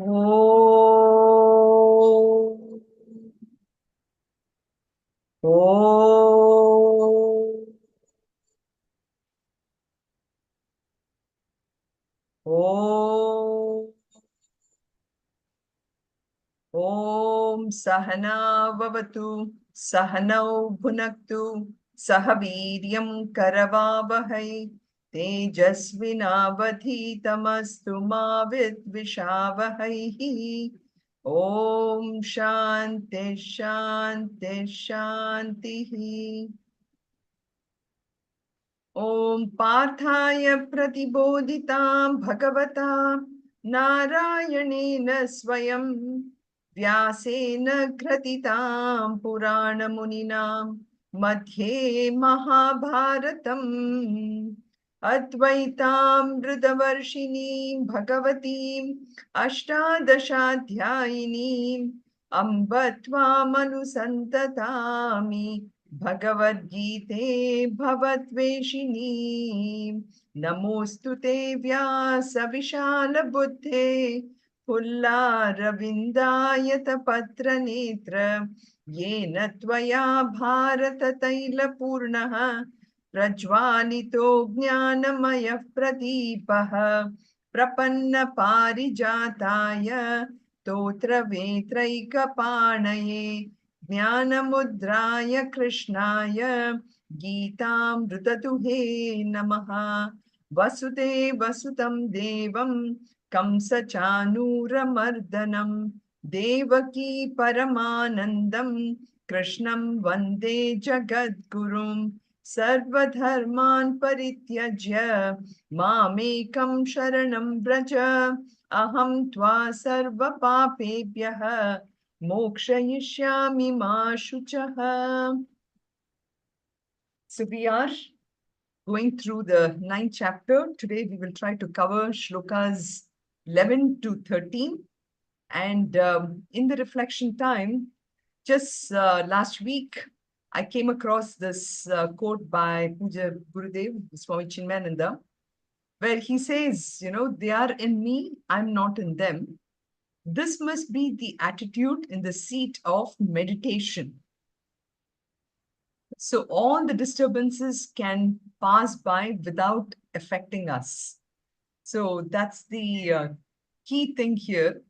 Om. Om. Om. Om Sahana Vavatu Sahanau Bhunaktu Sahaviryam Karavavahai Tejasvinavadhitamastu ma vidvishavahai. Om Shanti Shanti Shanti. Om Parthaya Pratibodhitam Bhagavata Narayanena Swayam Vyasena Kratitam Purana Muninam Madhye Mahabharatam Advaitam Vridavarshinim Bhagavatim Ashtadashadhyayinim Ambatvam Anusantatami Bhagavad Gita Bhavatveshini Namostu te Vyasa Vishala Buddhe Pulla Ravindayata Patra Netra Yena Tvaya Bharata Taila Purnaha Prajvalito Jnanamaya Pradipaha Prapanna Parijataya Totra Vetraika Panaye Jnanamudraya Krishnaya Geetamrutatuhe Namaha Vasute Vasutam Devam Kamsa Chanuramardanam Devaki Paramanandam Krishnam Vande Jagadgurum Sarvadharman Parityajya Mamekam Sharanam Braja Aham Tva Sarva Papebhyaha Mokshayishyami ma shuchaha. So we are going through the 9th chapter. Today we will try to cover shlokas 11 to 13. And in the reflection time, just last week, I came across this quote by Puja Gurudev, Swami Chinmayananda, where he says, they are in me, I'm not in them. This must be the attitude in the seat of meditation. So all the disturbances can pass by without affecting us. So that's the key thing here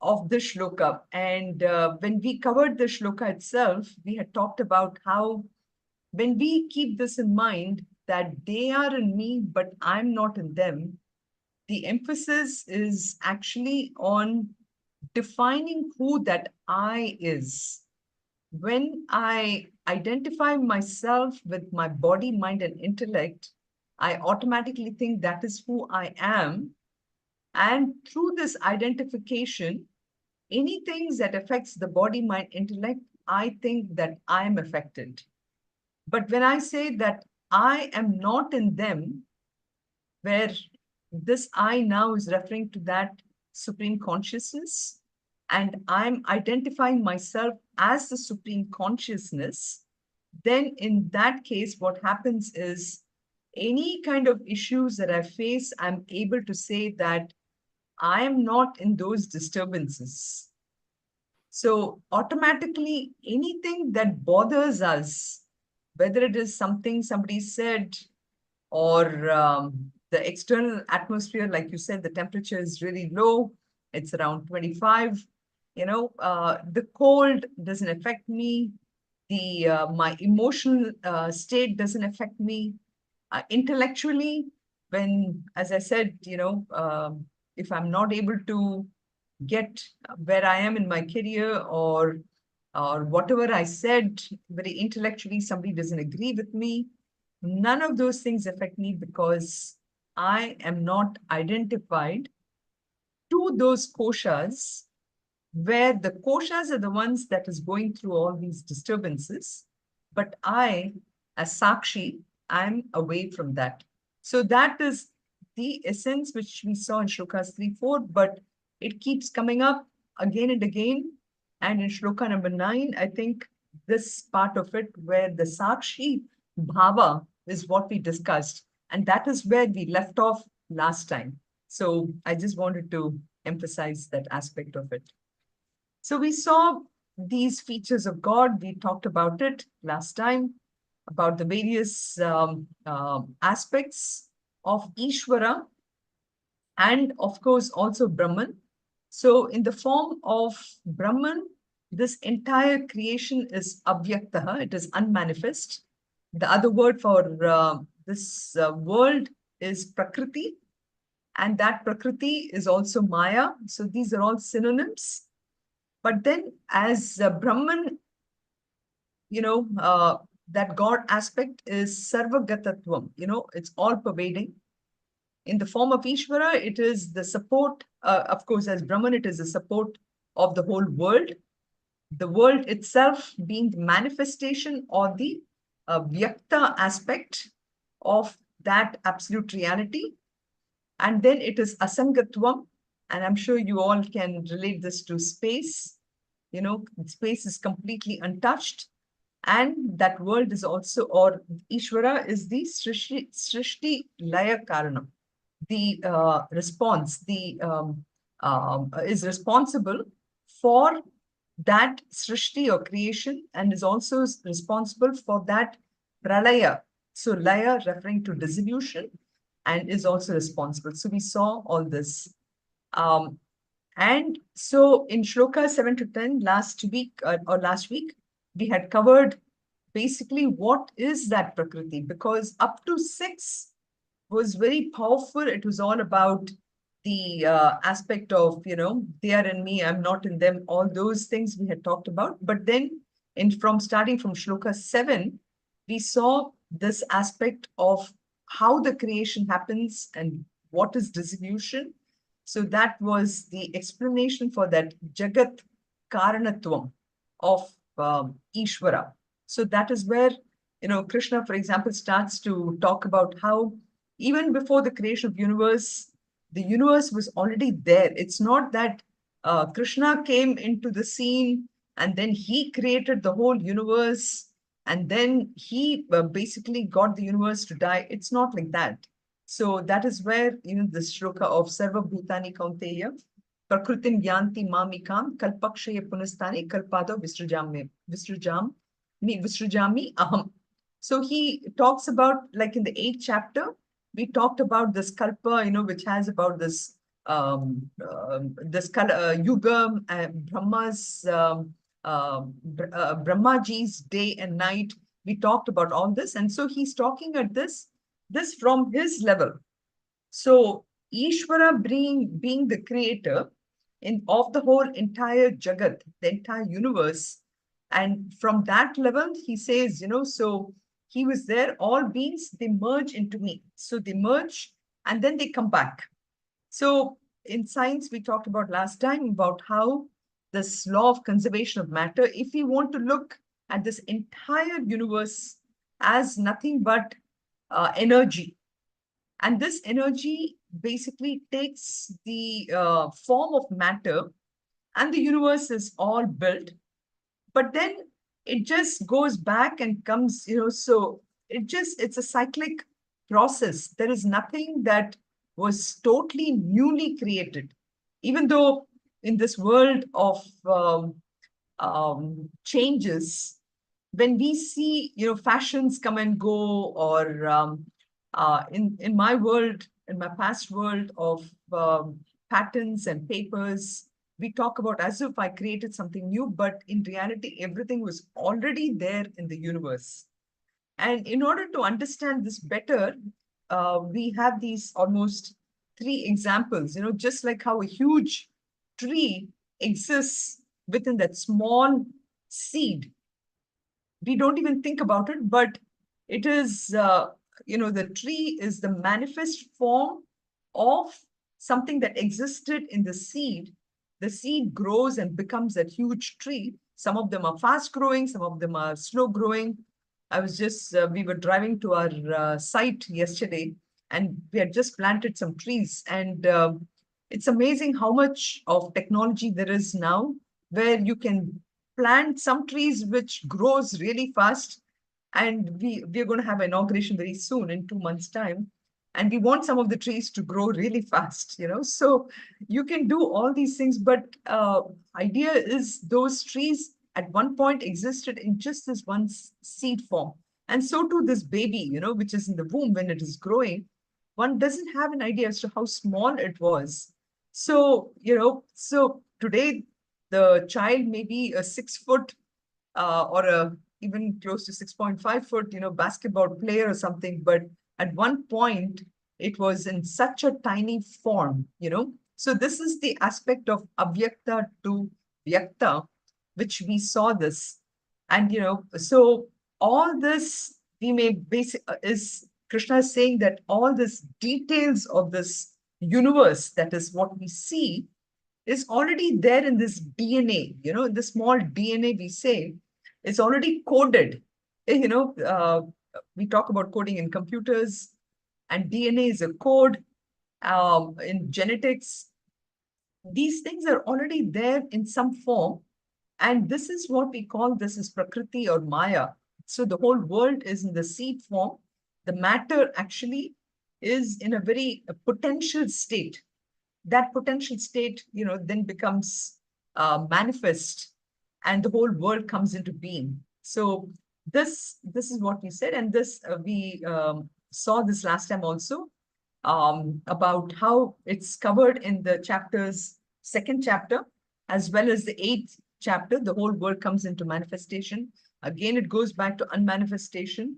of the shloka. And when we covered the shloka itself, we had talked about how when we keep this in mind, that they are in me, but I'm not in them, the emphasis is actually on defining who that I is. When I identify myself with my body, mind, and intellect, I automatically think that is who I am. And through this identification, anything that affects the body, mind, intellect, I think that I am affected. But when I say that I am not in them, where this I now is referring to that supreme consciousness, and I'm identifying myself as the supreme consciousness, then in that case, what happens is any kind of issues that I face, I'm able to say that I am not in those disturbances. So automatically, anything that bothers us, whether it is something somebody said, or the external atmosphere, like you said, the temperature is really low. It's around 25. The cold doesn't affect me. My emotional state doesn't affect me. Intellectually, when, as I said, if I'm not able to get where I am in my career, or whatever I said very intellectually, somebody doesn't agree with me, none of those things affect me because I am not identified to those koshas, where the koshas are the ones that is going through all these disturbances. But I, as Sakshi, I'm away from that. So that is the essence which we saw in shlokas 3, 4, but it keeps coming up again and again. And in shloka number 9, I think this part of it where the Sakshi Bhava is what we discussed. And that is where we left off last time. So I just wanted to emphasize that aspect of it. So we saw these features of God. We talked about it last time, about the various aspects of Ishvara, and of course also Brahman. So in the form of Brahman, this entire creation is avyaktaha, it is unmanifest. The other word for this world is prakriti, and that prakriti is also maya. So these are all synonyms. But then as Brahman, that God aspect is sarvagatatvam, it's all pervading. In the form of Ishvara, it is the support, of course, as Brahman, it is the support of the whole world. The world itself being the manifestation or the vyakta aspect of that absolute reality. And then it is asangatvam, and I'm sure you all can relate this to space. Space is completely untouched. And that world is also, or Ishvara is the Srishti Laya Karanam. The response, is responsible for that Srishti or creation, and is also responsible for that Pralaya. So Laya referring to dissolution, and is also responsible. So we saw all this. And so in Shloka 7 to 10 last week, we had covered basically what is that Prakriti, because up to 6 was very powerful. It was all about the aspect of, they are in me, I'm not in them, all those things we had talked about. But then starting from Shloka 7, we saw this aspect of how the creation happens and what is dissolution. So that was the explanation for that Jagat Karanatvam of Ishvara. So that is where, Krishna, for example, starts to talk about how even before the creation of the universe was already there. It's not that Krishna came into the scene and then he created the whole universe and then he basically got the universe to die. It's not like that. So that is where, this shloka of Sarva Bhutani Kaunteya, Prakritim Yanti Mamikam, Kalpakshaya Punastani, Kalpado Visrujami Aham. So he talks about, like in the 8th chapter, we talked about this kalpa, which has about this yuga, Brahmaji's day and night. We talked about all this, and so he's talking at this from his level. So Ishvara being the creator of the whole entire Jagat, the entire universe, and from that level, he says, so he was there, all beings, they merge into me. So they merge and then they come back. So in science, we talked about last time about how this law of conservation of matter, if we want to look at this entire universe as nothing but energy, and this energy basically takes the form of matter, and the universe is all built, but then it just goes back and comes, so it's a cyclic process. There is nothing that was totally newly created, even though in this world of changes, when we see, fashions come and go, or in my world, in my past world of patterns and papers, we talk about as if I created something new, but in reality, everything was already there in the universe. And in order to understand this better, we have these almost 3 examples, just like how a huge tree exists within that small seed. We don't even think about it, but it is, the tree is the manifest form of something that existed in the seed. The seed grows and becomes that huge tree. Some of them are fast growing, some of them are slow growing. We were driving to our site yesterday, and we had just planted some trees. And it's amazing how much of technology there is now, where you can plant some trees which grows really fast. And we're going to have inauguration very soon in 2 months' time. and we want some of the trees to grow really fast, so you can do all these things, but idea is those trees at one point existed in just this one seed form, and so too this baby, which is in the womb when it is growing, one doesn't have an idea as to how small it was. So so today the child may be a 6 foot or a even close to 6.5 foot, basketball player or something. But at one point, it was in such a tiny form. So this is the aspect of avyakta to vyakta, which we saw this. And, so all this we may is Krishna is saying that all this details of this universe, that is what we see, is already there in this DNA, in the small DNA we say, it's already coded. We talk about coding in computers, and DNA is a code. In genetics, these things are already there in some form. And this is what we call this is Prakriti or Maya. So the whole world is in the seed form. The matter actually is in a very potential state. That potential state, then becomes manifest, and the whole world comes into being. So this is what we said, and this we saw this last time also, about how it's covered in the second chapter, as well as the eighth chapter. The whole world comes into manifestation. Again, it goes back to unmanifestation,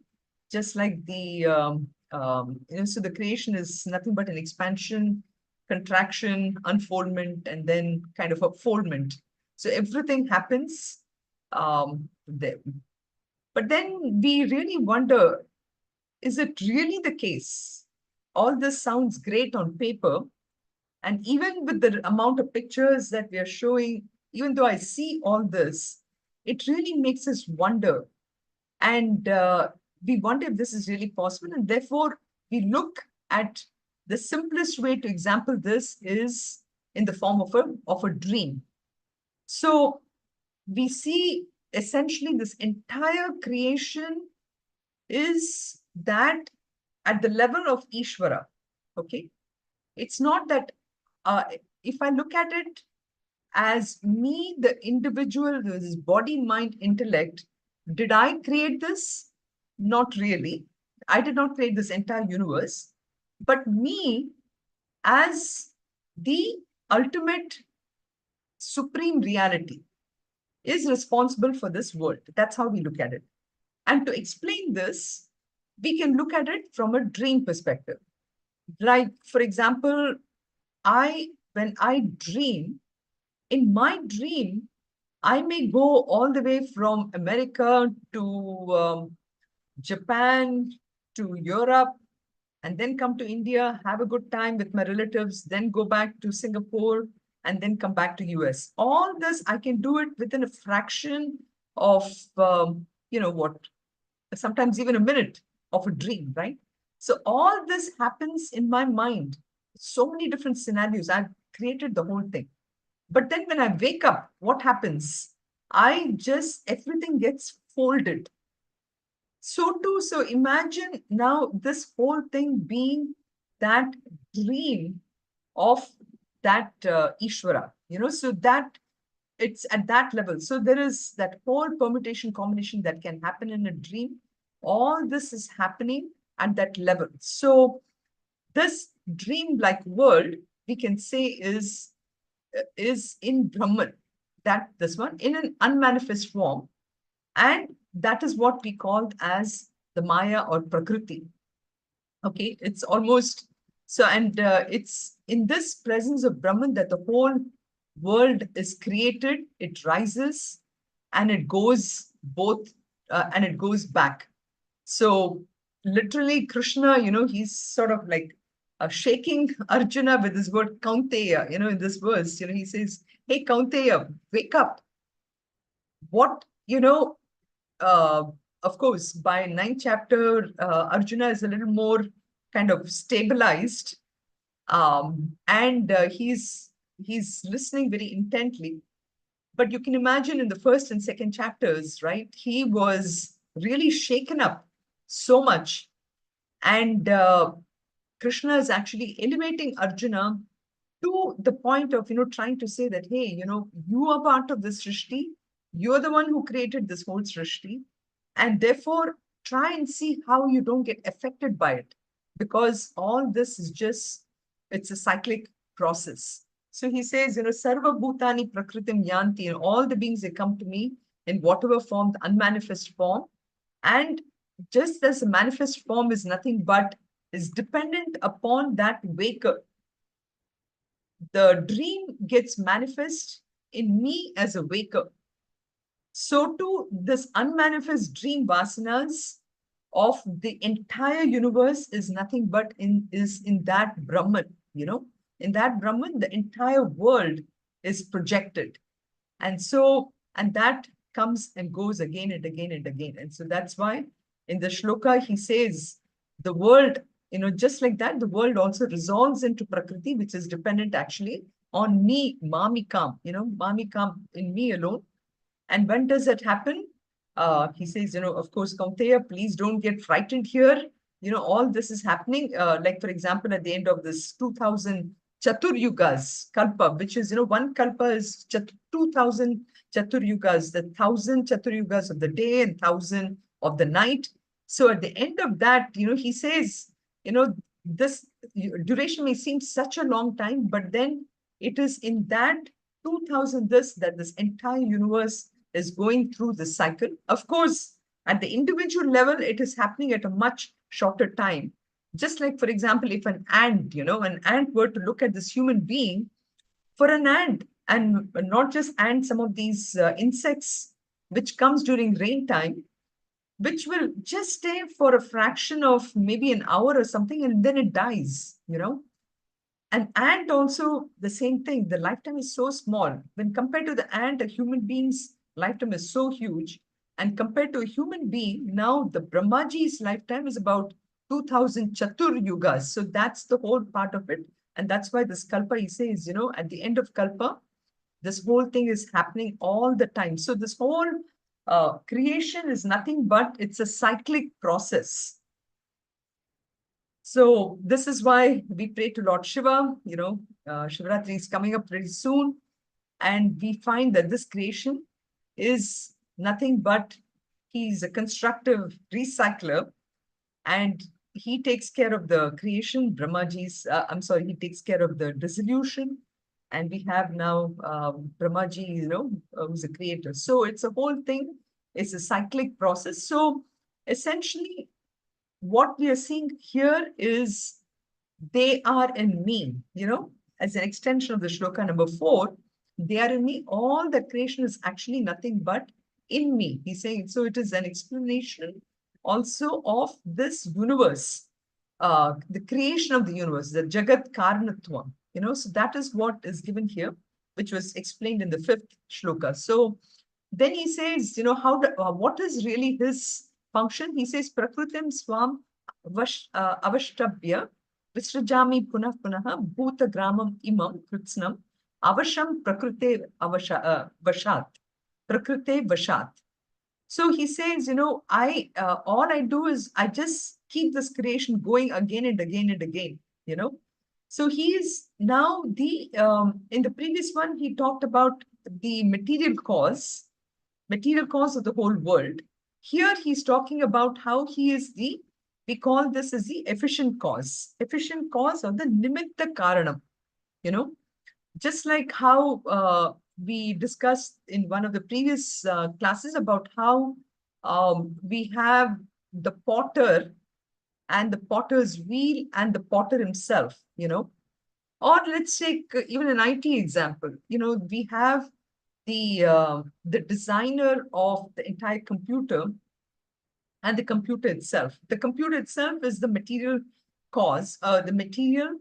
just like so the creation is nothing but an expansion, contraction, unfoldment, and then kind of a foldment. So everything happens there. But then we really wonder, is it really the case? All this sounds great on paper. And even with the amount of pictures that we are showing, even though I see all this, it really makes us wonder. And we wonder if this is really possible. And therefore, we look at the simplest way to example this is in the form of a dream. So we see essentially this entire creation is that at the level of Ishvara. Okay. It's not that if I look at it as me, the individual, this body, mind, intellect, did I create this? Not really. I did not create this entire universe. But me, as the ultimate supreme reality, is responsible for this world. That's how we look at it. And to explain this, we can look at it from a dream perspective. Like, for example, when I dream, in my dream, I may go all the way from America to Japan to Europe, and then come to India, have a good time with my relatives, then go back to Singapore, and then come back to US. All this, I can do it within a fraction of, what, sometimes even a minute of a dream, right? So all this happens in my mind. So many different scenarios. I've created the whole thing. But then when I wake up, what happens? Everything gets folded. So imagine now this whole thing being that dream of that Ishvara, so that it's at that level. So there is that whole permutation combination that can happen in a dream. All this is happening at that level. So this dream-like world, we can say is in Brahman, that this one in an unmanifest form. And that is what we called as the Maya or Prakriti. Okay, it's almost so, and it's in this presence of Brahman that the whole world is created, it rises, and it goes and it goes back. So literally, Krishna, he's sort of like shaking Arjuna with his word Kaunteya, in this verse, he says, hey, Kaunteya, wake up. What, of course, by ninth chapter, Arjuna is a little more kind of stabilized, and he's listening very intently. But you can imagine in the first and second chapters, right? He was really shaken up so much, and Krishna is actually elevating Arjuna to the point of, trying to say that, hey, you are part of this Srishti. You're the one who created this whole Srishti. And therefore, try and see how you don't get affected by it. Because all this is it's a cyclic process. So he says, Sarva Bhutani Prakritim Yanti, and all the beings, they come to me in whatever form, the unmanifest form. And just as the manifest form is nothing but is dependent upon that waker, the dream gets manifest in me as a waker. So too, this unmanifest dream vasanas of the entire universe is nothing but is in that Brahman, In that Brahman, the entire world is projected. And that comes and goes again and again and again. And so that's why in the shloka, he says, the world, just like that, the world also resolves into Prakriti, which is dependent actually on me, Mamikam, Mamikam, in me alone. And when does that happen? He says, of course, Kaunteya, please don't get frightened here. All this is happening. Like, for example, at the end of this 2000 Chaturyugas, Kalpa, which is, one Kalpa is 2000 Chaturyugas, the 1000 Chaturyugas of the day and 1000 of the night. So at the end of that, he says, this duration may seem such a long time, but then it is in that 2000 that this entire universe is going through the cycle. Of course, at the individual level, it is happening at a much shorter time. Just like, for example, if an ant were to look at this human being, for an ant, and not just ants, some of these insects, which comes during rain time, which will just stay for a fraction of maybe an hour or something, and then it dies, An ant also, the same thing. The lifetime is so small. When compared to the ant, a human being's lifetime is so huge. And compared to a human being, now the Brahmaji's lifetime is about 2000 Chatur Yugas. So that's the whole part of it. And that's why this Kalpa, he says, at the end of Kalpa, this whole thing is happening all the time. So this whole creation is nothing but it's a cyclic process. So this is why we pray to Lord Shiva. Shivaratri is coming up very soon. And we find that this creation is nothing but he's a constructive recycler. And he takes care of the creation. He takes care of the dissolution. And we have now Brahmaji, who's a creator. So it's a whole thing. It's a cyclic process. So essentially, what we are seeing here is they are in me, as an extension of the shloka number 4, they are in me. All the creation is actually nothing but in me. He's saying, so it is an explanation also of this universe, the creation of the universe, the Jagat Karanatvam, so that is what is given here, which was explained in the 5th shloka. So then he says, what is really his function? He says, Prakritim Swam Avashtabhya Visrajami Punah Punaha Bhuta Gramam Imam Kritsnam Avasham Prakrite Vashat. Prakrite Vashat. So he says, all I do is I just keep this creation going again and again and again, So he is now in the previous one, he talked about the material cause of the whole world. Here he's talking about how he is we call this as the efficient cause of the nimitta karanam, just like how we discussed in one of the previous classes about how we have the potter and the potter's wheel and the potter himself, or let's take even an IT example, we have the designer of the entire computer and the computer itself. The computer itself is the material cause, the material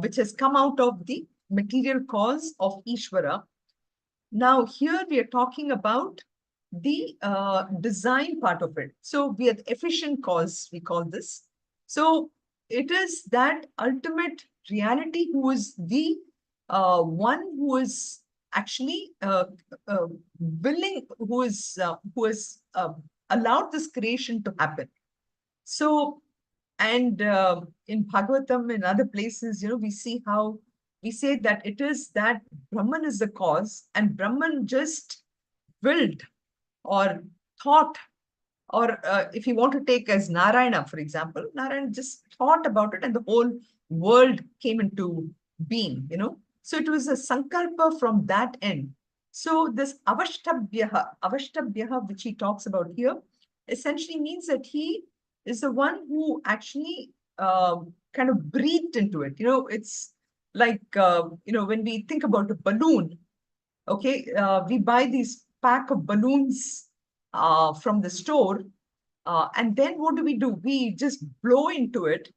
which has come out of the material cause of Ishvara. Now here we are talking about the design part of it. So we are the efficient cause, we call this. So it is that ultimate reality who is the one who is actually willing, who has allowed this creation to happen. So, And in Bhagavatam and other places, we see how we say that it is that Brahman is the cause, and Brahman just willed or thought, or if you want to take as Narayana, for example, Narayana just thought about it and the whole world came into being. So it was a sankalpa from that end. So this avashtabhyaha, which he talks about here, essentially means that he is the one who actually kind of breathed into it. It's like, when we think about a balloon, okay, we buy these pack of balloons from the store, and then what do? We just blow into it.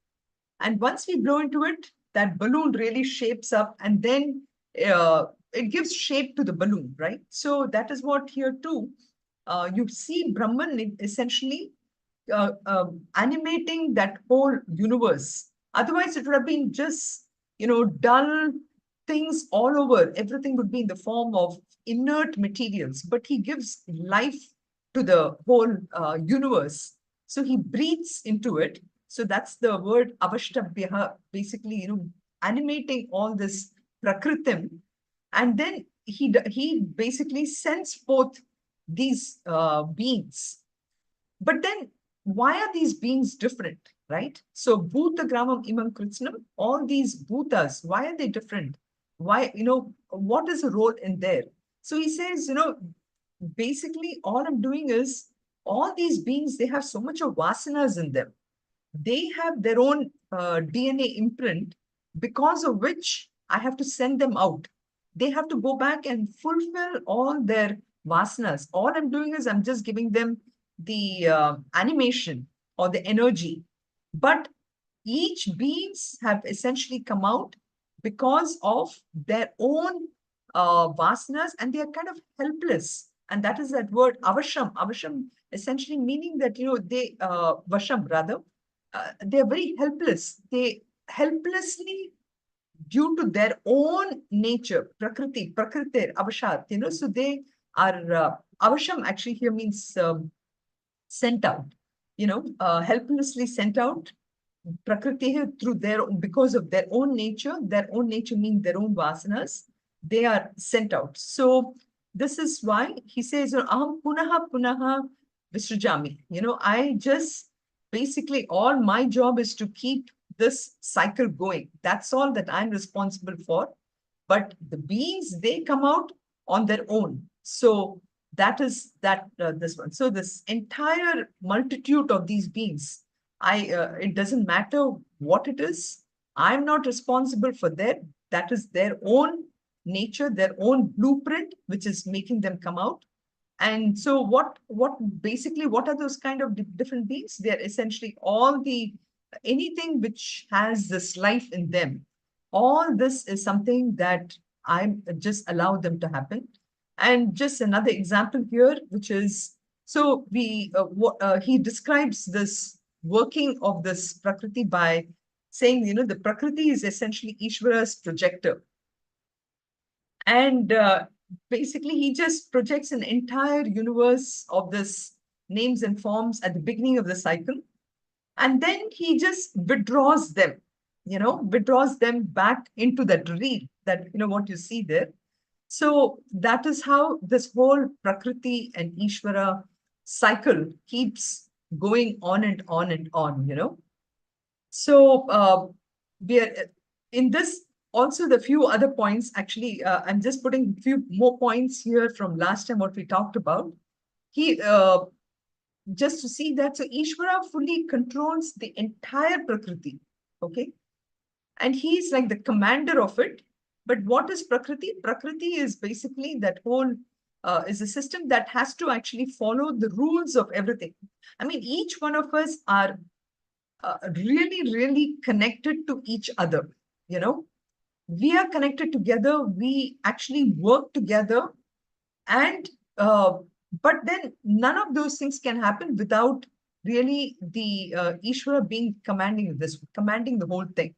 And once we blow into it, that balloon really shapes up, and then it gives shape to the balloon, right? So that is what here too. You see Brahman essentially animating that whole universe. Otherwise, it would have been just, dull things all over. Everything would be in the form of inert materials, but he gives life to the whole universe. So he breathes into it. So that's the word avashtabhyaha, basically, animating all this prakritim. And then he basically sends forth these beings. But then, why are these beings different, right? So, bhuta gramam imam kritsnam, all these bhutas, why are they different? Why, what is the role in there? So he says, basically, all I'm doing is all these beings, they have so much of vasanas in them. They have their own DNA imprint, because of which I have to send them out. They have to go back and fulfill all their vasanas. All I'm doing is I'm just giving them the animation or the energy. But each beings have essentially come out because of their own vasanas, and they are kind of helpless. And that is that word avasham. Avasham essentially meaning that, they, vasham rather, they are very helpless. They helplessly, due to their own nature, prakriti, avashat, so they are, avasham actually here means sent out, helplessly sent out, prakriti through because of their own nature means their own vasanas, they are sent out. So this is why he says, aham punaha punaha visrujami. I just basically, all my job is to keep this cycle going. That's all that I'm responsible for. But the beings, they come out on their own. So that is that this one. So this entire multitude of these beings, it doesn't matter what it is. I'm not responsible for that is their own nature, their own blueprint, which is making them come out. And so what are those kind of different beings? They're essentially anything which has this life in them. All this is something that I just allow them to happen. And just another example here, which is, so he describes this working of this prakriti by saying, the prakriti is essentially Ishvara's projector. And basically, he just projects an entire universe of this names and forms at the beginning of the cycle. And then he just withdraws them back into that reel, that, what you see there. So that is how this whole Prakriti and Ishvara cycle keeps going on and on and on. So we are in this, also the few other points, actually, I'm just putting a few more points here from last time what we talked about. He just to see that, so Ishvara fully controls the entire Prakriti, okay? And he's like the commander of it. But what is Prakriti? Prakriti is basically that whole, is a system that has to actually follow the rules of everything. I mean, each one of us are really, really connected to each other, We are connected together, we actually work together, and but then none of those things can happen without really the Ishvara being commanding the whole thing.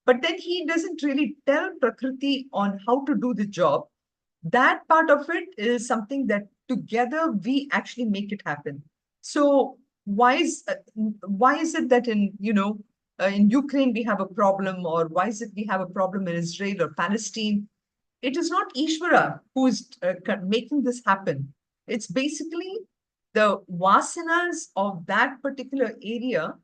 But then he doesn't really tell Prakriti on how to do the job. That part of it is something that together we actually make it happen. So why is it that in in Ukraine we have a problem, or why is it we have a problem in Israel or Palestine? It is not Ishvara who is making this happen. It's basically the vasanas of that particular area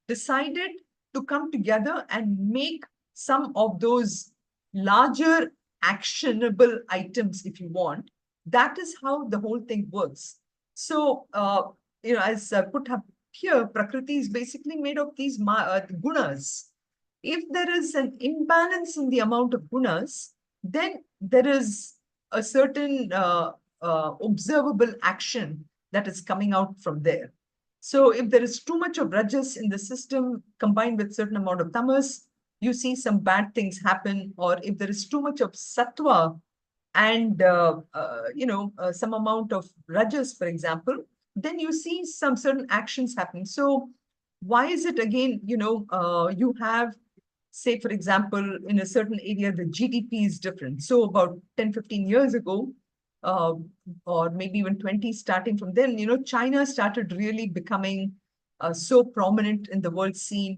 decided to come together and make some of those larger actionable items, if you want. That is how the whole thing works. So, as put up here, Prakriti is basically made of these gunas. If there is an imbalance in the amount of gunas, then there is a certain observable action that is coming out from there. So if there is too much of rajas in the system combined with certain amount of tamas, you see some bad things happen. Or if there is too much of sattva and some amount of rajas, for example, then you see some certain actions happening. So why is it again, you have, say, for example, in a certain area, the GDP is different. So about 10, 15 years ago, uh, or maybe even 20, starting from then, China started really becoming so prominent in the world scene,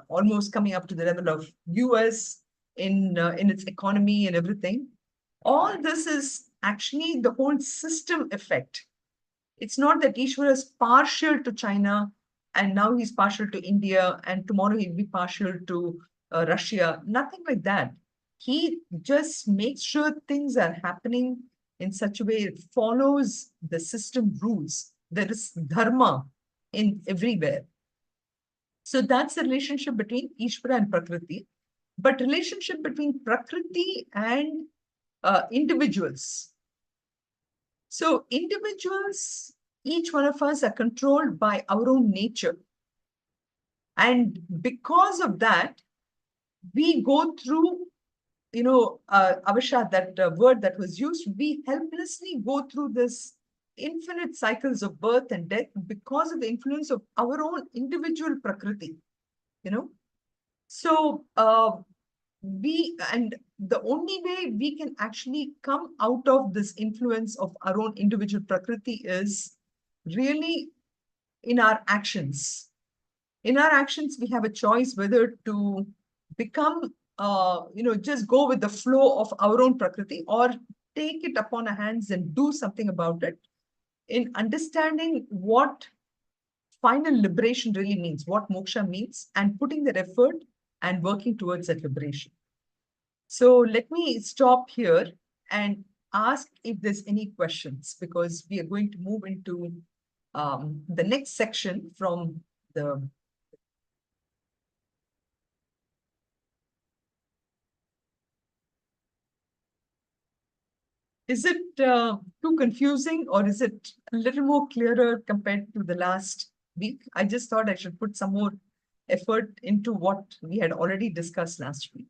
almost coming up to the level of US in its economy and everything. All this is actually the whole system effect. It's not that Ishwara is partial to China and now he's partial to India and tomorrow he'll be partial to Russia. Nothing like that. He just makes sure things are happening in such a way it follows the system rules. There is dharma in everywhere. So that's the relationship between Ishvara and Prakriti. But relationship between Prakriti and individuals. So individuals, each one of us are controlled by our own nature. And because of that, we go through, Avasha, that word that was used, we helplessly go through this infinite cycles of birth and death because of the influence of our own individual Prakriti, So the only way we can actually come out of this influence of our own individual Prakriti is really in our actions. In our actions, we have a choice whether to become, just go with the flow of our own Prakriti or take it upon our hands and do something about it in understanding what final liberation really means, what moksha means, and putting that effort and working towards that liberation. So let me stop here and ask if there's any questions, because we are going to move into the next section from the. Is it too confusing, or is it a little more clearer compared to the last week? I just thought I should put some more effort into what we had already discussed last week.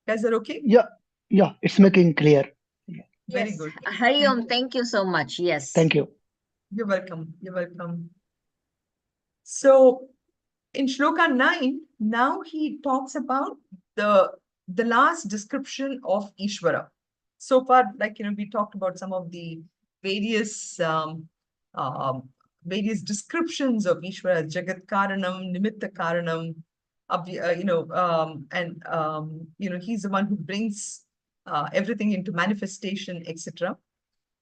Guys are okay? Yeah, it's making clear. Very Yes. good. Hari Om, thank you so much. Yes. Thank you. You're welcome. You're welcome. So in Shloka 9, now he talks about the last description of Ishvara. So far, we talked about some of the various various descriptions of Ishvara, Jagat Karanam, Nimitta Karanam, he's the one who brings everything into manifestation, etc.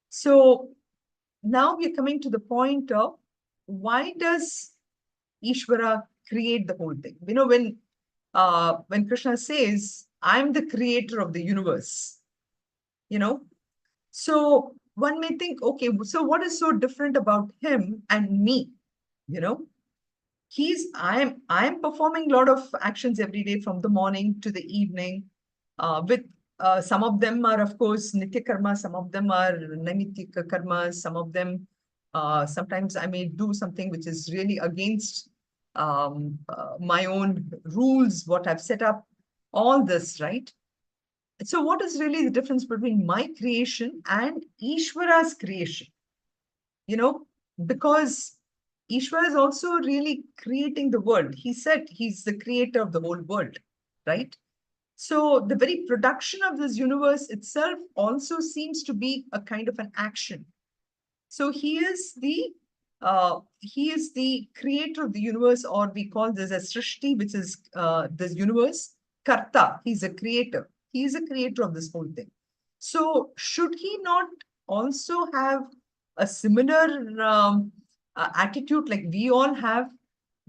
So now we're coming to the point of why does Ishvara create the whole thing? When Krishna says, I'm the creator of the universe, so one may think, okay, so what is so different about him and me? I'm performing a lot of actions every day from the morning to the evening. With some of them are, of course, nitya karma, some of them are naimittika karmas, some of them sometimes I may do something which is really against my own rules, what I've set up, all this, right? So what is really the difference between my creation and Ishvara's creation? Because Ishvara is also really creating the world. He said he's the creator of the whole world, right? So the very production of this universe itself also seems to be a kind of an action. So he is the creator of the universe, or we call this as Srishti, which is this universe. Karta, he's a creator. He is a creator of this whole thing. So should he not also have a similar attitude like we all have?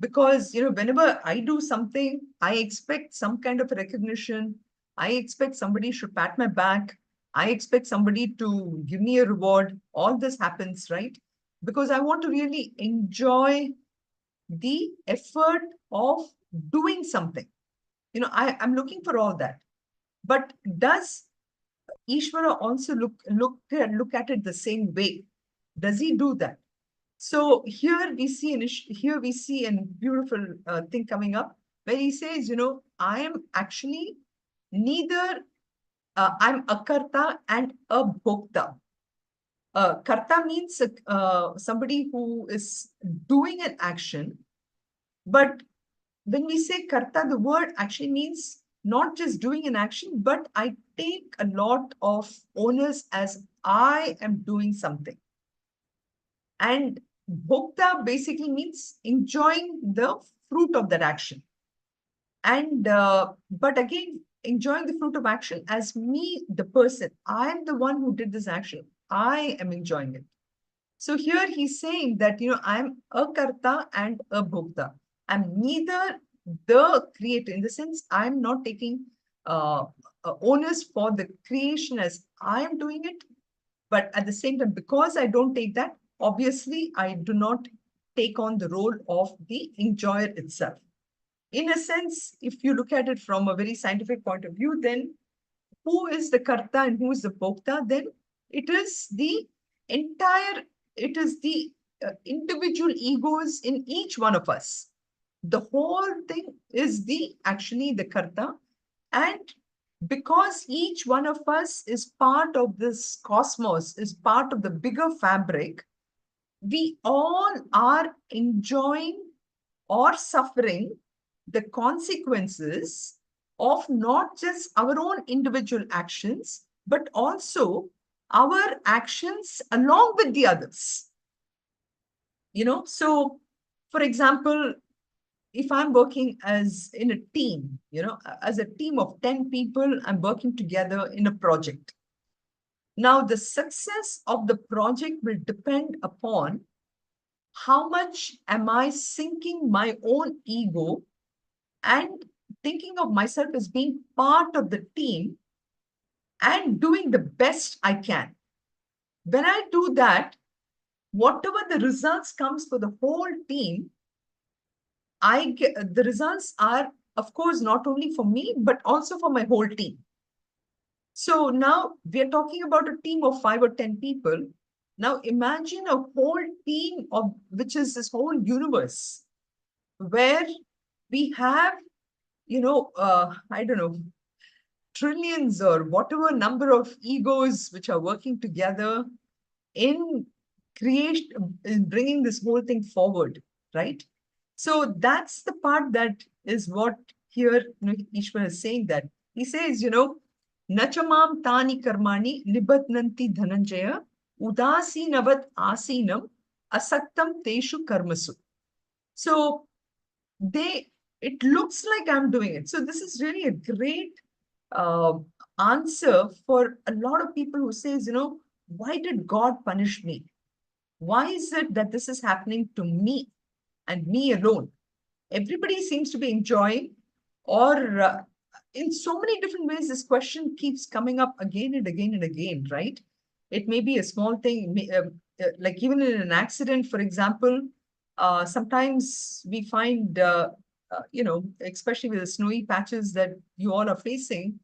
Because, whenever I do something, I expect some kind of recognition. I expect somebody should pat my back. I expect somebody to give me a reward. All this happens, right? Because I want to really enjoy the effort of doing something. I'm looking for all that. But does Ishvara also look at it the same way? Does he do that? So here we see a beautiful thing coming up where he says, I am actually neither I'm a karta and a bhokta. Karta means somebody who is doing an action, but when we say karta, the word actually means not just doing an action, but I take a lot of onus as I am doing something. And bhokta basically means enjoying the fruit of that action. And but again, enjoying the fruit of action as me, the person. I am the one who did this action. I am enjoying it. So here he's saying that, I'm a karta and a bhokta. I'm neither the creator, in the sense I'm not taking onus for the creation as I am doing it. But at the same time, because I don't take that, obviously I do not take on the role of the enjoyer itself. In a sense, if you look at it from a very scientific point of view, then who is the karta and who is the bhokta? Then it is the entire, it is the individual egos in each one of us. The whole thing is actually the karta. And because each one of us is part of this cosmos, is part of the bigger fabric, we all are enjoying or suffering the consequences of not just our own individual actions, but also our actions along with the others. So for example, if I'm working as in a team, as a team of 10 people, I'm working together in a project. Now, the success of the project will depend upon how much am I sinking my own ego and thinking of myself as being part of the team and doing the best I can. When I do that, whatever the results comes for the whole team, the results are, of course, not only for me, but also for my whole team. So now we are talking about a team of 5 or 10 people. Now imagine a whole team of, which is this whole universe, where we have, I don't know, trillions or whatever number of egos which are working together in creation, in bringing this whole thing forward, right? So that's the part that is what here Ishwar is saying, that he says, Nachamam tani karmani nibatnanti dhananjaya udasinavat asinam asaktam teshu karmasu. So it looks like I'm doing it. So this is really a great uh, answer for a lot of people who says, why did God punish me? Why is it that this is happening to me and me alone? Everybody seems to be enjoying, or in so many different ways, this question keeps coming up again and again and again, right? It may be a small thing, like even in an accident, for example, sometimes we find, especially with the snowy patches that you all are facing,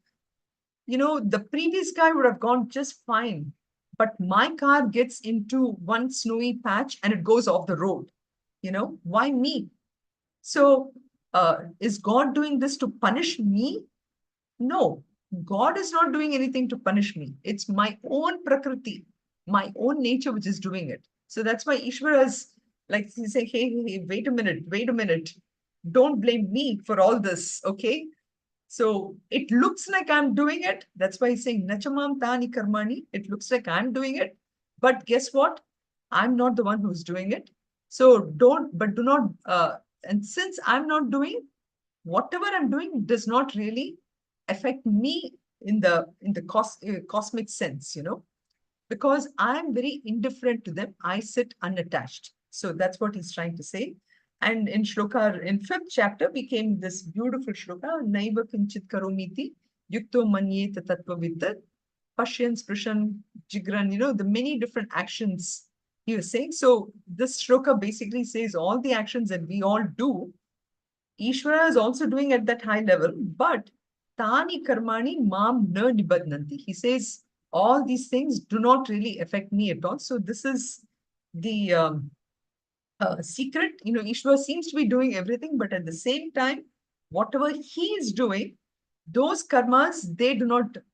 the previous guy would have gone just fine, but my car gets into one snowy patch and it goes off the road. Why me? So, is God doing this to punish me? No, God is not doing anything to punish me. It's my own prakriti, my own nature, which is doing it. So that's why Ishvara is like, he's saying, hey, wait a minute. Don't blame me for all this, okay? So it looks like I'm doing it. That's why he's saying, Nachamam tani karmani. It looks like I'm doing it. But guess what? I'm not the one who's doing it. So do not, and since I'm not doing, whatever I'm doing does not really affect me in the cosmic sense, because I'm very indifferent to them. I sit unattached. So that's what he's trying to say. And in shloka, in fifth chapter, became this beautiful shloka, Naiva Kinchit Karomiti, Yukto Manyet Tattvavidat, Pashyan, Sprishan, Jigran, the many different actions he was saying. So this shloka basically says all the actions that we all do, Ishvara is also doing at that high level, but Tani Karmani Mam Na Nibadnanti. He says all these things do not really affect me at all. So this is the secret. Ishvara seems to be doing everything, but at the same time, whatever he is doing, those karmas,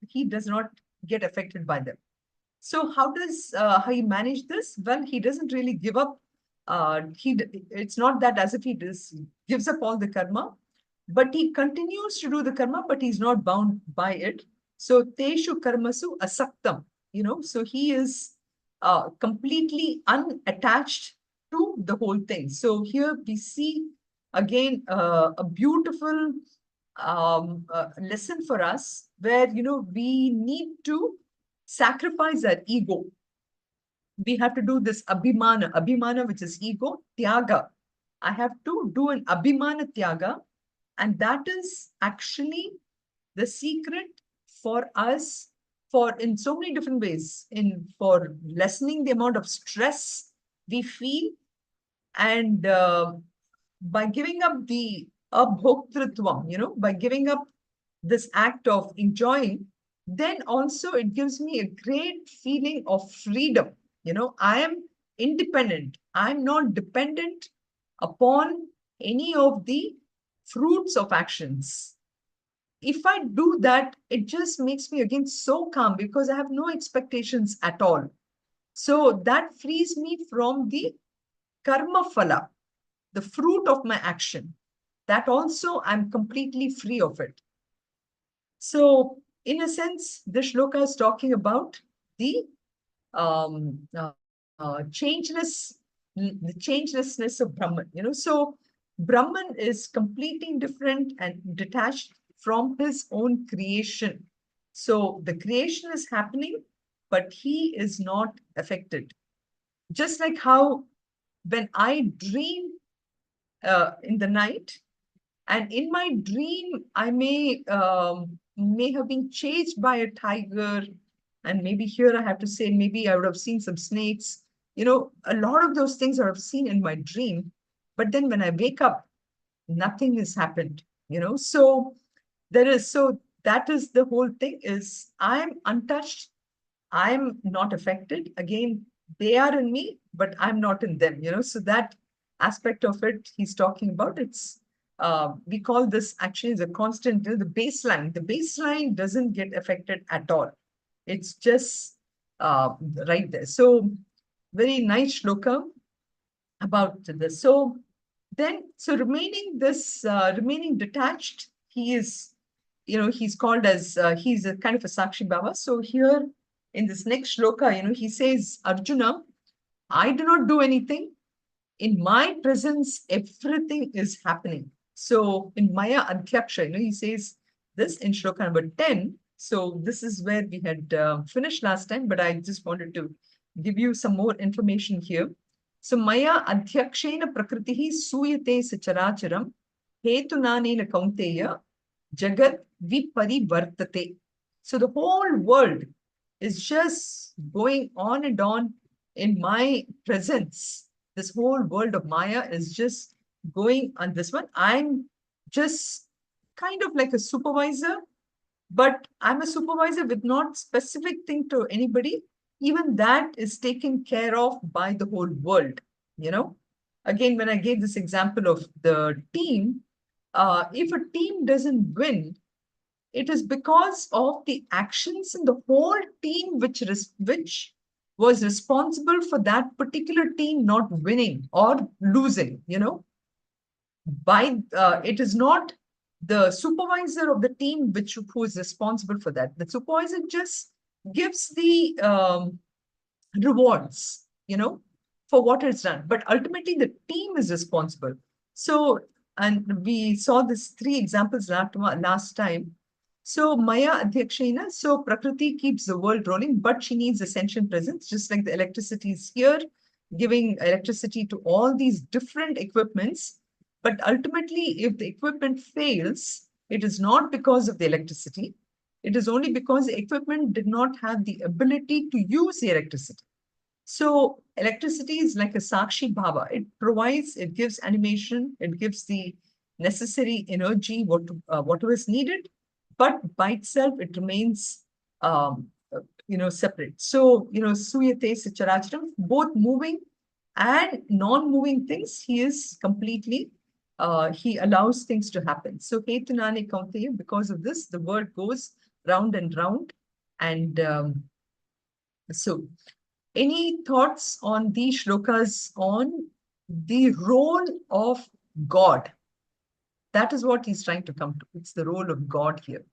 he does not get affected by them. So how he manage this? Well, he doesn't really give up. It's not that as if he gives up all the karma, but he continues to do the karma, but he's not bound by it. So teshu karmasu asaktam, so he is completely unattached to the whole thing. So here we see again a beautiful lesson for us where we need to sacrifice our ego. We have to do this abhimana, which is ego, tyaga. I have to do an abhimana tyaga, and that is actually the secret for us for in so many different ways, for lessening the amount of stress we feel, and by giving up the abhoktritvam, by giving up this act of enjoying, then also it gives me a great feeling of freedom. I am independent. I'm not dependent upon any of the fruits of actions. If I do that, it just makes me again so calm because I have no expectations at all. So that frees me from the karma phala, the fruit of my action. That also I'm completely free of it. So, in a sense, the shloka is talking about the um, uh, changeless, the changelessness of Brahman. So Brahman is completely different and detached from his own creation. So the creation is happening, but he is not affected. Just like how when I dream in the night, and in my dream, I may have been chased by a tiger. And maybe here I have to say, maybe I would have seen some snakes. A lot of those things I have seen in my dream. But then when I wake up, nothing has happened. So that is the whole thing is I'm untouched. I'm not affected. Again, they are in me, but I'm not in them. So that aspect of it he's talking about, we call this actually as a constant, the baseline. The baseline doesn't get affected at all. It's just right there. So very nice shloka about this. So remaining detached, he's called as, he's a kind of a Sakshi Baba. So here in this next shloka, he says, Arjuna, I do not do anything. In my presence, everything is happening. So in Maya Adhyaksha, he says this in shloka number 10. So this is where we had finished last time, but I just wanted to give you some more information here. So Maya Adhyakshena Prakritihi Suyate Sacharacharam Hetunanena Kaunteya Jagat Viparivartate. So the whole world is just going on and on in my presence. This whole world of Maya is just going on this one. I'm just kind of like a supervisor, but I'm a supervisor with not specific thing to anybody. Even that is taken care of by the whole world. Again, when I gave this example of the team, if a team doesn't win, it is because of the actions in the whole team which was responsible for that particular team not winning or losing. It is not the supervisor of the team who is responsible for that. The supervisor just gives the rewards. for what it's done. But ultimately, the team is responsible. So, and we saw these 3 examples last time. So, Maya Adhyakshena, so Prakriti keeps the world rolling, but she needs a sentient presence, just like the electricity is here, giving electricity to all these different equipments. But ultimately, if the equipment fails, it is not because of the electricity. It is only because the equipment did not have the ability to use the electricity. So electricity is like a Sakshi Bhava. It provides, it gives animation, it gives the necessary energy, whatever is needed, but by itself, it remains, separate. So, Suyate Sacharacharam, both moving and non-moving things, he is completely, he allows things to happen. So, Hetunane Kaunteya, because of this, the world goes round and round. And so, any thoughts on these shlokas on the role of God? That is what he's trying to come to. It's the role of God here.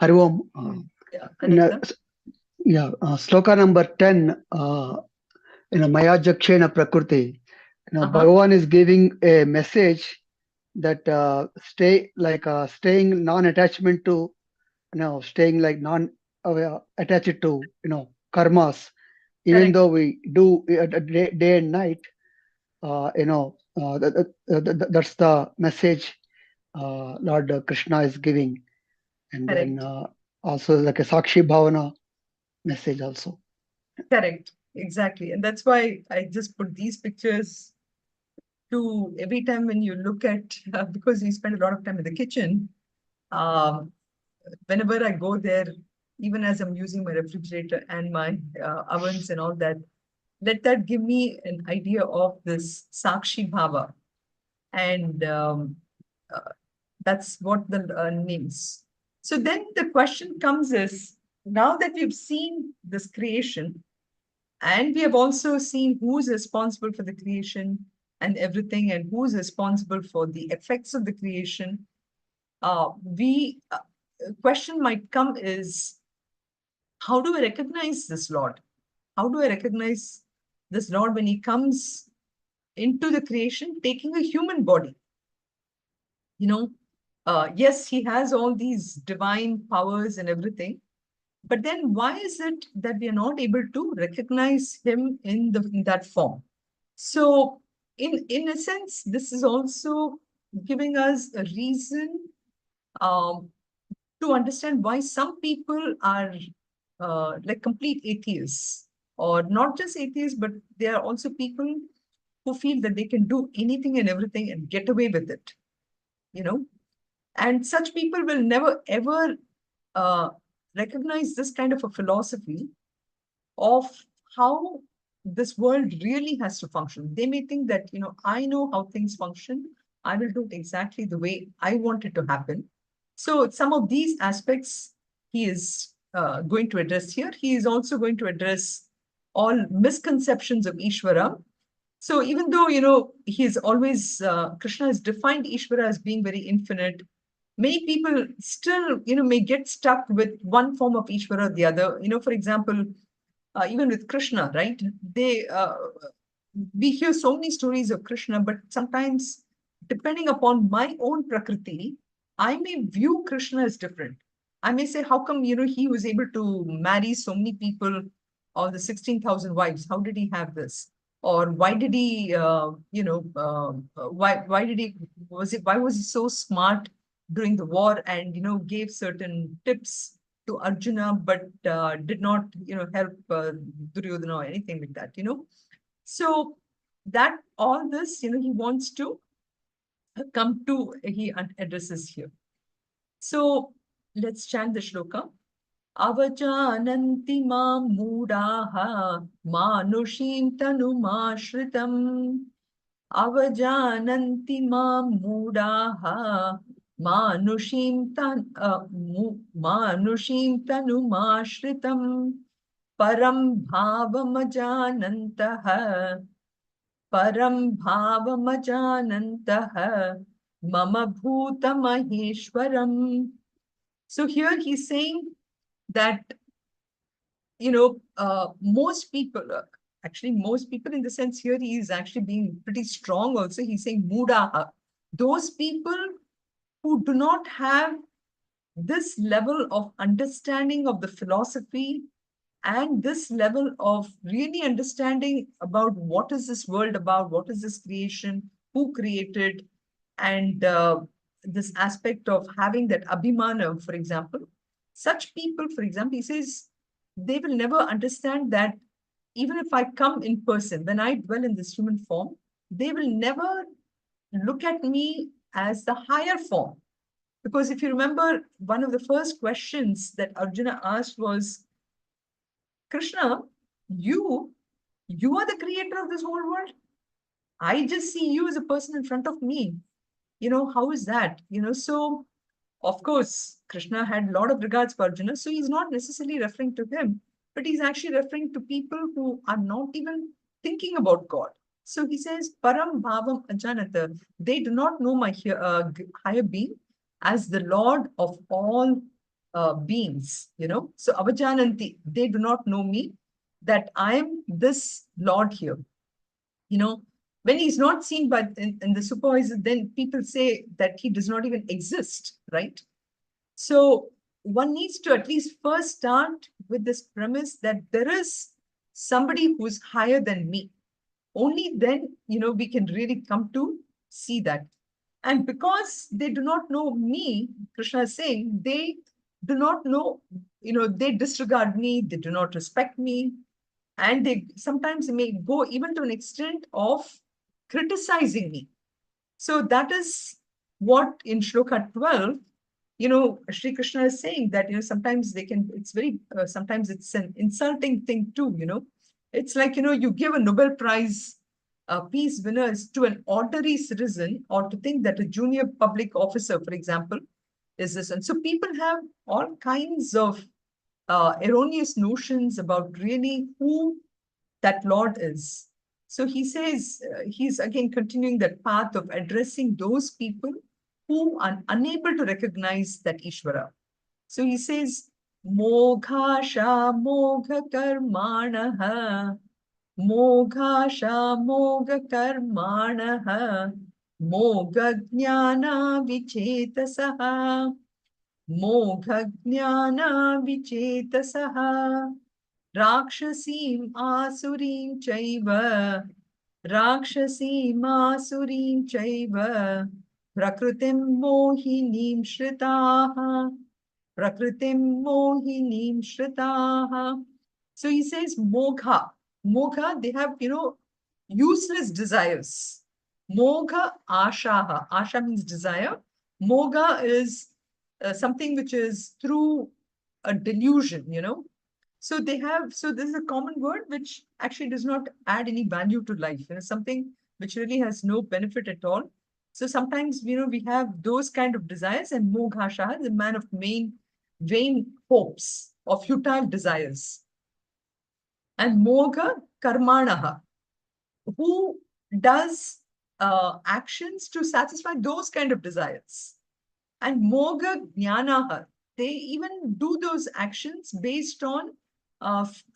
Hariom. Yeah, Sloka number 10, Maya Jakshena Prakriti. Bhagavan is giving a message that staying non-attachment to, staying like non-attached to, karmas, even Correct. though we do day and night, that's the message Lord Krishna is giving. And Correct. then also like a Sakshi Bhavana message also. Correct. Exactly. And that's why I just put these pictures to every time when you look at, because we spend a lot of time in the kitchen, whenever I go there, even as I'm using my refrigerator and my ovens and all that, let that give me an idea of this Sakshi Bhava. And that's what the means. So then the question comes is, now that we've seen this creation, and we have also seen who's responsible for the creation and everything, and who's responsible for the effects of the creation, question might come is, how do I recognize this Lord? How do I recognize this Lord when he comes into the creation, taking a human body? Yes, he has all these divine powers and everything, but then why is it that we are not able to recognize him in that form? So, in a sense, this is also giving us a reason to understand why some people are like complete atheists, or not just atheists, but there are also people who feel that they can do anything and everything and get away with it, you know. And such people will never ever uh, recognize this kind of a philosophy of how this world really has to function. They may think that, I know how things function. I will do it exactly the way I want it to happen. So some of these aspects he is going to address here. He is also going to address all misconceptions of Ishvara. So even though, he is always, Krishna has defined Ishvara as being very infinite, many people still, may get stuck with one form of Ishvara or the other. For example, even with Krishna, right? We hear so many stories of Krishna, but sometimes, depending upon my own Prakriti, I may view Krishna as different. I may say, how come, he was able to marry so many people, or the 16,000 wives? How did he have this? Or why did he, why did he, why was he so smart during the war and, gave certain tips to Arjuna, but did not, help Duryodhana or anything like that, So that all this, he wants to come to, he addresses here. So let's chant the shloka. Avajananti mam moodaha manushim tanumashritam. Avajananti mam moodaha manushim tanumashritam. Param bhavamajanantah. Param bhavamajanantah. Mama bhuta maheshwaram. So here he's saying that, most people, actually most people in the sense here, he is actually being pretty strong also. He's saying Mudaha. Those people who do not have this level of understanding of the philosophy and this level of really understanding about what is this world about, what is this creation, who created, and this aspect of having that abhimana, for example. Such people, for example, he says, they will never understand that even if I come in person, when I dwell in this human form, they will never look at me as the higher form. Because if you remember, one of the first questions that Arjuna asked was, Krishna, you, you are the creator of this whole world. I just see you as a person in front of me. How is that? So of course, Krishna had a lot of regards for Arjuna, so he's not necessarily referring to him, but he's actually referring to people who are not even thinking about God. So he says, Param Bhavam Ajanata. They do not know my higher being as the Lord of all beings, So Avajananti, they do not know me, that I am this Lord here. When he's not seen by in the supervisor, then people say that he does not even exist, right? So one needs to at least first start with this premise that there is somebody who's higher than me. Only then, we can really come to see that. And because they do not know me, Krishna is saying, they do not know, they disregard me, they do not respect me, and they sometimes may go even to an extent of criticizing me. So that is what in Shloka 12, Sri Krishna is saying that, sometimes it's very, sometimes it's an insulting thing too, It's like, you give a Nobel Prize peace winners to an ordinary citizen, or to think that a junior public officer, for example, is this. And so people have all kinds of erroneous notions about really who that Lord is. So he says, he's again continuing that path of addressing those people who are unable to recognize that Ishvara. So he says, Moghasha Mogha Karmanaha, Moghasha Mogha Karmanaha, Mogha Jnana Vichetasaha, Mogha Jnana Vichetasaha. Rakshasīm āsurīm chaiva, Rakshasīm āsurīm chaiva, Prakritim mohinim shritāha, Prakritim mohinim shritāha. So he says, Mogha. Mogha, they have, useless desires. Mogha ashaha. Asha means desire. Mogha is something which is through a delusion, So this is a common word which actually does not add any value to life, something which really has no benefit at all. So sometimes, we have those kind of desires, and Moghasha is a man of vain hopes, of futile desires. And Mogha Karmanaha, who does actions to satisfy those kind of desires. And Mogha Jnanaha, they even do those actions based on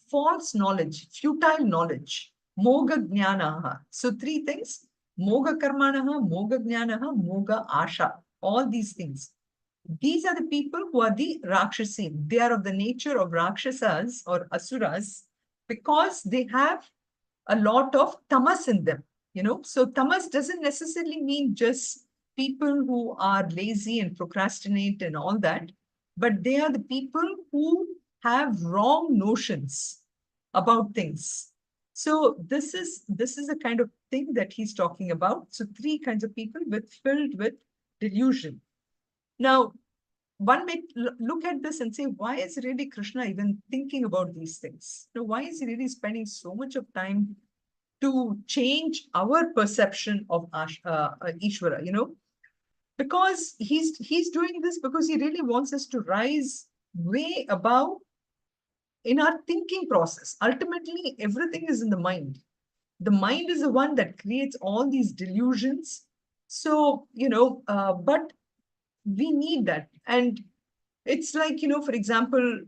false knowledge, futile knowledge. Mogha Jnanaha. So three things: Mogha Karmanaha, Mogha Jnanaha, Mogha Asha. All these things. These are the people who are the Rakshasin. They are of the nature of Rakshasas or Asuras because they have a lot of tamas in them. So tamas doesn't necessarily mean just people who are lazy and procrastinate and all that, but they are the people who have wrong notions about things. So this is the kind of thing that he's talking about. So three kinds of people filled with delusion. Now, one may look at this and say, why is really Krishna even thinking about these things? Why is he really spending so much of time to change our perception of Ishvara, because he's doing this because he really wants us to rise way above in our thinking process. Ultimately, everything is in the mind. The mind is the one that creates all these delusions. So, but we need that. And it's like, for example,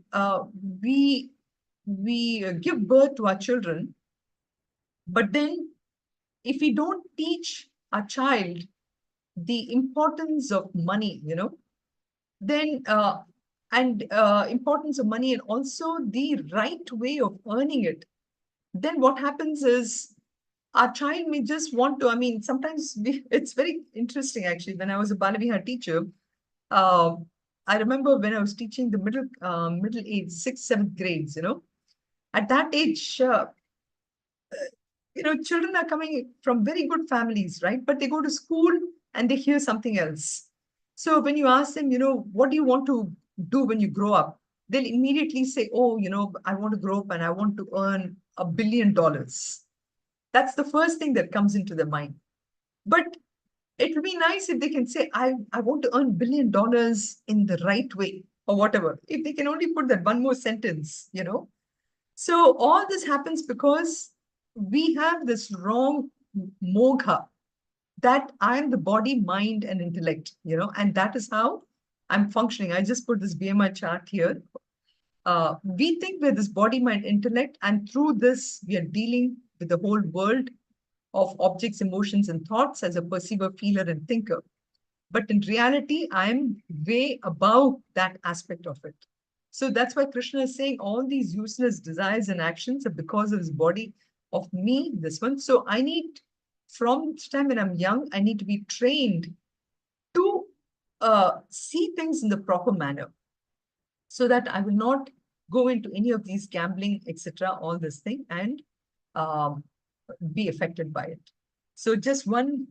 we give birth to our children, But then if we don't teach our child the importance of money, then and importance of money and also the right way of earning it, then what happens is our child may just want to, I mean, sometimes it's very interesting actually. When I was a Balavihar teacher, uh, I remember when I was teaching the middle age, sixth, seventh grades, at that age, children are coming from very good families, right? But they go to school and they hear something else. So when you ask them, what do you want to do when you grow up? They'll immediately say, oh, I want to grow up and I want to earn $1 billion. That's the first thing that comes into their mind. But it would be nice if they can say, I want to earn $1 billion in the right way or whatever. If they can only put that one more sentence. So all this happens because we have this wrong mogha that I am the body, mind, and intellect, and that is how I'm functioning. I just put this BMI chart here. We think we're this body, mind, intellect, and through this, we are dealing with the whole world of objects, emotions, and thoughts as a perceiver, feeler, and thinker. But in reality, I'm way above that aspect of it. So that's why Krishna is saying all these useless desires and actions are because of his body, of me, this one. So I need, from the time when I'm young, I need to be trained to see things in the proper manner so that I will not go into any of these gambling, etc., all this thing, and um, be affected by it. So just one,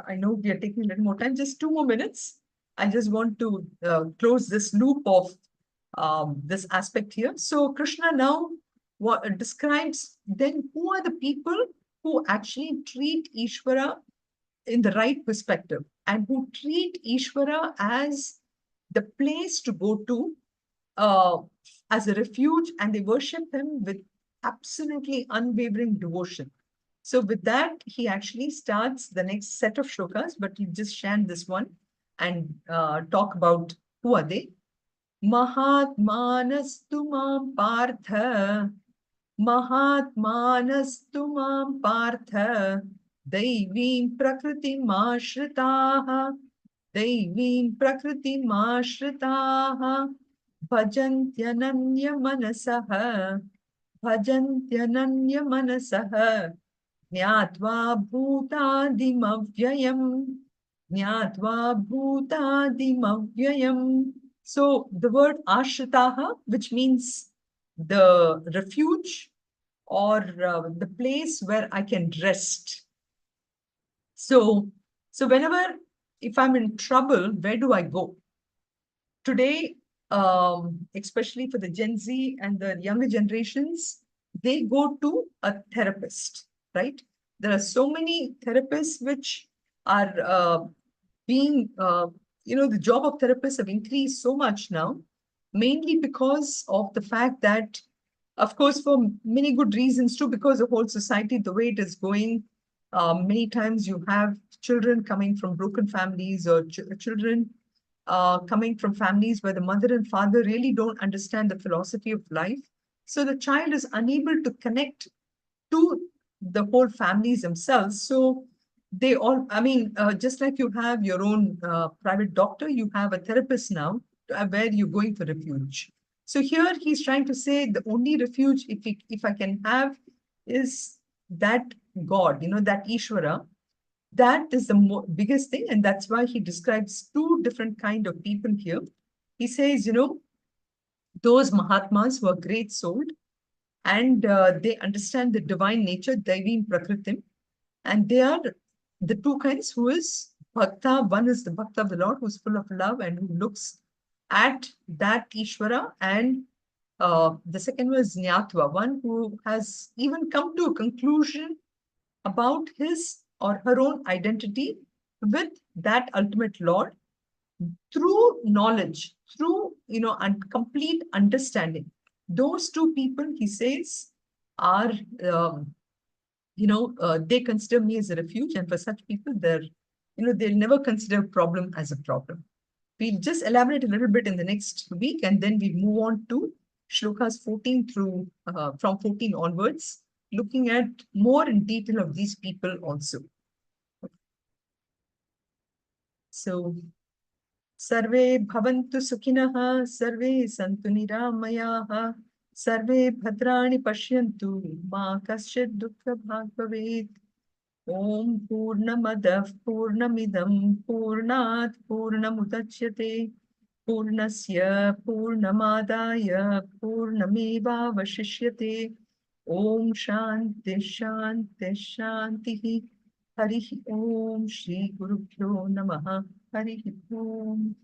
I know we are taking a little more time, just 2 more minutes. I just want to close this loop of this aspect here. So Krishna now describes then who are the people who actually treat Ishvara in the right perspective and who treat Ishvara as the place to go to uh, as a refuge, and they worship him with absolutely unwavering devotion. So with that, he actually starts the next set of shlokas, but he just shared this one and talk about who are they. Mahatmanastu mam partha, Mahatmanastu mam partha, Daivim prakritim ashritaha, Daivim prakritim ashritaha, Bhajantyananya manasaha, Bhajantyananya manasaha, Jnatva bhutadimavyayam, Jnatva bhutadimavyayam. So the word ashritaha, which means the refuge or the place where I can rest. So whenever, if I'm in trouble, where do I go? Today, especially for the Gen Z and the younger generations, they go to a therapist, right? There are so many therapists which are being, the job of therapists have increased so much now, mainly because of the fact that, of course, for many good reasons too, because the whole society, the way it is going, many times you have children coming from broken families or children coming from families where the mother and father really don't understand the philosophy of life. So the child is unable to connect to the whole families themselves. So they all, I mean, just like you have your own private doctor, you have a therapist now where you're going for refuge. So here he's trying to say the only refuge if I can have is that God, that Ishvara. That is the biggest thing, and that's why he describes two different kind of people here. He says, those Mahatmas who are great souled and they understand the divine nature, Daivim Prakritim, and they are the two kinds who is Bhakta. One is the Bhakta of the Lord who is full of love and who looks at that Ishvara, and the second one is Jnatva, one who has even come to a conclusion about his or her own identity with that ultimate Lord through knowledge, through, and complete understanding. Those two people, he says, are, they consider me as a refuge. And for such people, they'll never consider a problem as a problem. We'll just elaborate a little bit in the next week, and then we move on to shlokas 14 through, from 14 onwards, looking at more in detail of these people also. So, Sarve bhavantu sukhinah, sarve santu niramayah, sarve bhadrani pashyantu, ma kaschid dukkha bhag bhavet. Om Purnamadah Purnamidam Purnat Purnamudachyate Purnasya Purnamadaya Purnamevavashishyate. Om Shanti Shanti Shanti. Harihi Om Shri Gurubhyo Namaha. Harihi Om.